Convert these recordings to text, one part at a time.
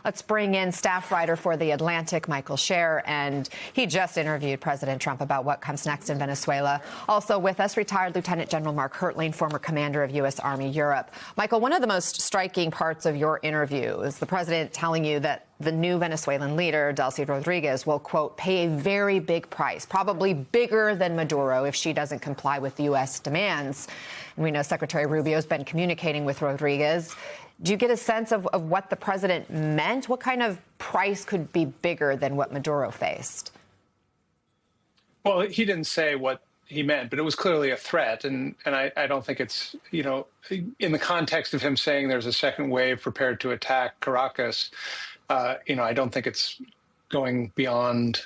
Let's bring in staff writer for The Atlantic, Michael Scher, and he just interviewed President Trump about what comes next in Venezuela. Also with us, retired Lieutenant General Mark Hertling, former commander of U.S. Army Europe. Michael, one of the most striking parts of your interview is the president telling you that the new Venezuelan leader, Delcy Rodriguez, will, quote, pay a very big price, probably bigger than Maduro if she doesn't comply with U.S. demands. And we know Secretary Rubio has been communicating with Rodriguez. Do you get a sense of what the president meant? What kind of price could be bigger than what Maduro faced? Well, he didn't say what he meant, but it was clearly a threat. And I don't think it's, in the context of him saying there's a second wave prepared to attack Caracas, I don't think it's going beyond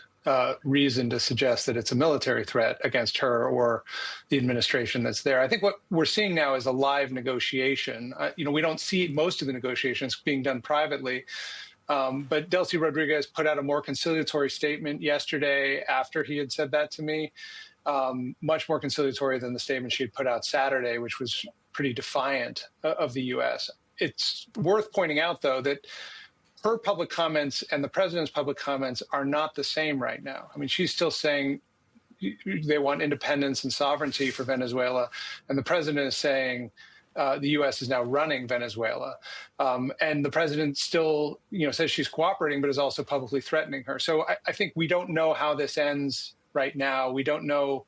reason to suggest that it's a military threat against her or the administration that's there. I think what we're seeing now is a live negotiation. We don't see most of the negotiations being done privately. But Delcy Rodriguez put out a more conciliatory statement yesterday after he had said that to me, much more conciliatory than the statement she had put out Saturday, which was pretty defiant of the U.S. It's worth pointing out, though, that her public comments and the president's public comments are not the same right now. I mean, she's still saying they want independence and sovereignty for Venezuela, and the president is saying the U.S. is now running Venezuela. And the president still, says she's cooperating, but is also publicly threatening her. So I think we don't know how this ends right now. We don't know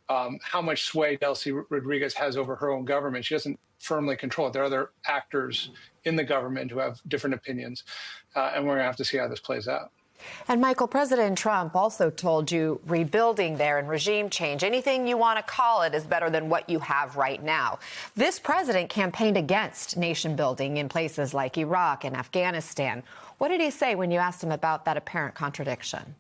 how much sway Delcy Rodriguez has over her own government. She doesn't firmly control it. There are other actors in the government who have different opinions, and we're going to have to see how this plays out. And Michael, President Trump also told you rebuilding there and regime change, anything you want to call it, is better than what you have right now. This president campaigned against nation building in places like Iraq and Afghanistan. What did he say when you asked him about that apparent contradiction?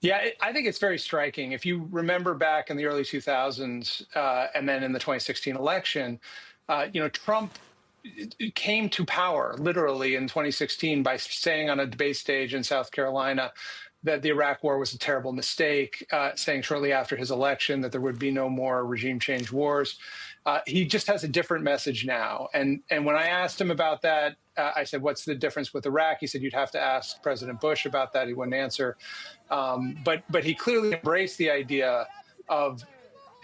Yeah, I think it's very striking. If you remember back in the early 2000s and then in the 2016 election, Trump came to power literally in 2016 by saying on a debate stage in South Carolina that the Iraq war was a terrible mistake, saying shortly after his election that there would be no more regime change wars. He just has a different message now. And when I asked him about that, I said, what's the difference with Iraq? He said, you'd have to ask President Bush about that. He wouldn't answer. But he clearly embraced the idea of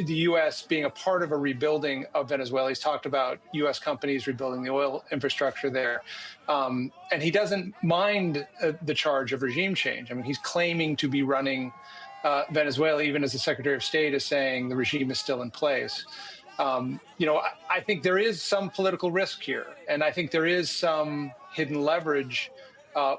the U.S. being a part of a rebuilding of Venezuela. He's talked about U.S. companies rebuilding the oil infrastructure there. And he doesn't mind the charge of regime change. I mean, he's claiming to be running Venezuela, even as the Secretary of State is saying the regime is still in place. I think there is some political risk here, and I think there is some hidden leverage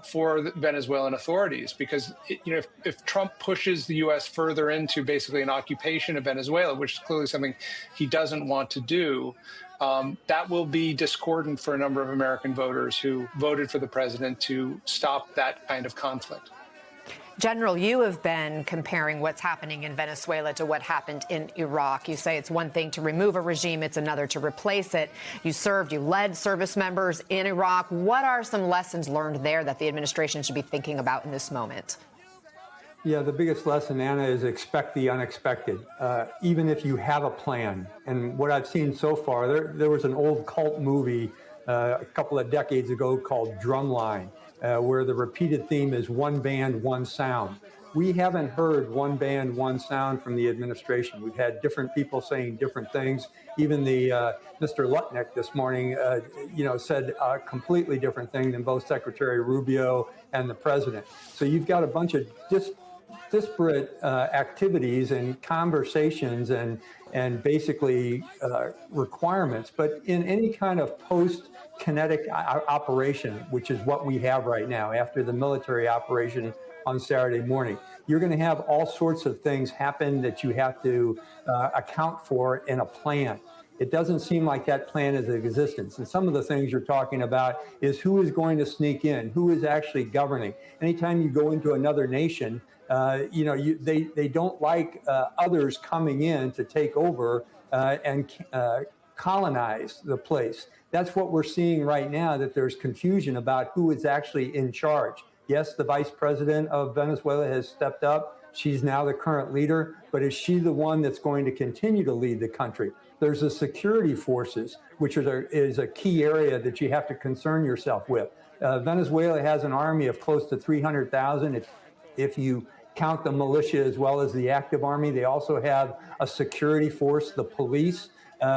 for the Venezuelan authorities, because if Trump pushes the U.S. further into basically an occupation of Venezuela, which is clearly something he doesn't want to do, that will be discordant for a number of American voters who voted for the president to stop that kind of conflict. General, you have been comparing what's happening in Venezuela to what happened in Iraq. You say it's one thing to remove a regime, it's another to replace it. You led service members in Iraq. What are some lessons learned there that the administration should be thinking about in this moment? Yeah, the biggest lesson, Anna, is expect the unexpected, even if you have a plan. And what I've seen so far, there was an old cult movie a couple of decades ago called Drumline, where the repeated theme is one band, one sound. We haven't heard one band, one sound from the administration. We've had different people saying different things. Even the Mr. Lutnick this morning, said a completely different thing than both Secretary Rubio and the president. So you've got a bunch of disparate activities and conversations and basically requirements. But in any kind of post-kinetic operation, which is what we have right now after the military operation on Saturday morning, you're going to have all sorts of things happen that you have to account for in a plan. It doesn't seem like that plan is in existence. And some of the things you're talking about is who is going to sneak in, who is actually governing. Anytime you go into another nation, they don't like others coming in to take over and colonize the place. That's what we're seeing right now, that there's confusion about who is actually in charge. Yes, the vice president of Venezuela has stepped up. She's now the current leader, but is she the one that's going to continue to lead the country? There's the security forces, which is a key area that you have to concern yourself with. Venezuela has an army of close to 300,000. If you count the militia as well as the active army, they also have a security force, the police,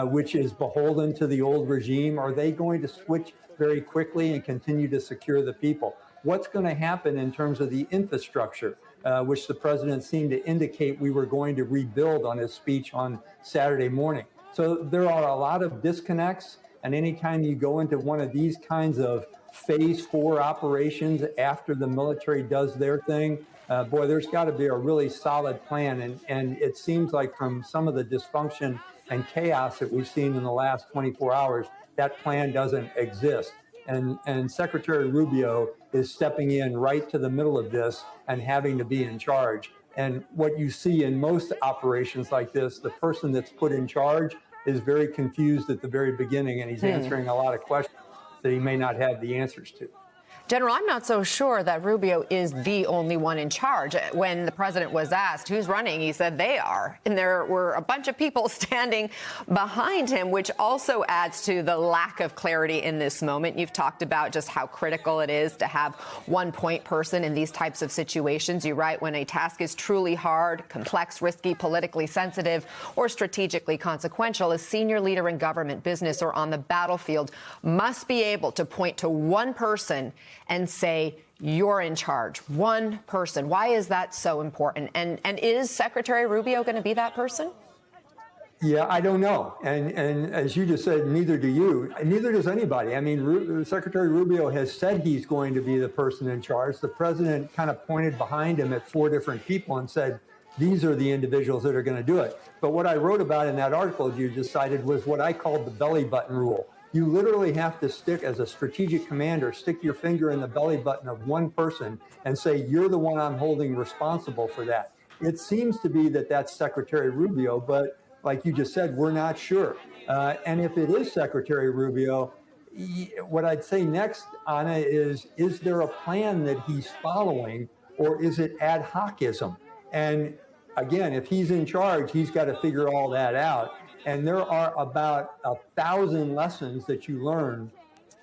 which is beholden to the old regime. Are they going to switch very quickly and continue to secure the people? What's going to happen in terms of the infrastructure, which the president seemed to indicate we were going to rebuild on his speech on Saturday morning? So there are a lot of disconnects. And anytime you go into one of these kinds of phase 4 operations after the military does their thing, boy, there's got to be a really solid plan. And it seems like from some of the dysfunction and chaos that we've seen in the last 24 hours, that plan doesn't exist. And Secretary Rubio is stepping in right to the middle of this and having to be in charge. And what you see in most operations like this, the person that's put in charge is very confused at the very beginning, and he's answering a lot of questions that he may not have the answers to. General, I'm not so sure that Rubio is the only one in charge. When the president was asked who's running, he said they are. And there were a bunch of people standing behind him, which also adds to the lack of clarity in this moment. You've talked about just how critical it is to have one point person in these types of situations. You write, when a task is truly hard, complex, risky, politically sensitive, or strategically consequential, a senior leader in government, business, or on the battlefield must be able to point to one person and say, you're in charge. One person. Why is that so important? And is Secretary Rubio going to be that person? Yeah, I don't know. And as you just said, neither do you. Neither does anybody. I mean, Secretary Rubio has said he's going to be the person in charge. The president kind of pointed behind him at 4 different people and said, these are the individuals that are going to do it. But what I wrote about in that article you just cited was what I called the belly button rule. You literally have to stick, as a strategic commander, stick your finger in the belly button of one person and say, you're the one I'm holding responsible for that. It seems to be that that's Secretary Rubio, but like you just said, we're not sure. And if it is Secretary Rubio, what I'd say next, Anna, is there a plan that he's following, or is it ad hocism? And again, if he's in charge, he's got to figure all that out. And there are about 1,000 lessons that you learn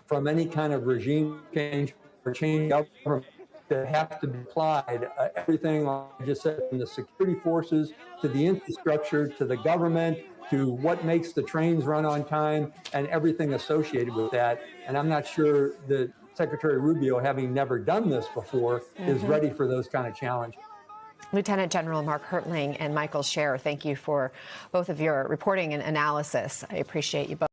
from any kind of regime change or change of government that have to be applied. Everything, like I just said, from the security forces to the infrastructure to the government to what makes the trains run on time and everything associated with that. And I'm not sure that Secretary Rubio, having never done this before, is ready for those kind of challenges. Lieutenant General Mark Hertling and Michael Scher, thank you for both of your reporting and analysis. I appreciate you both.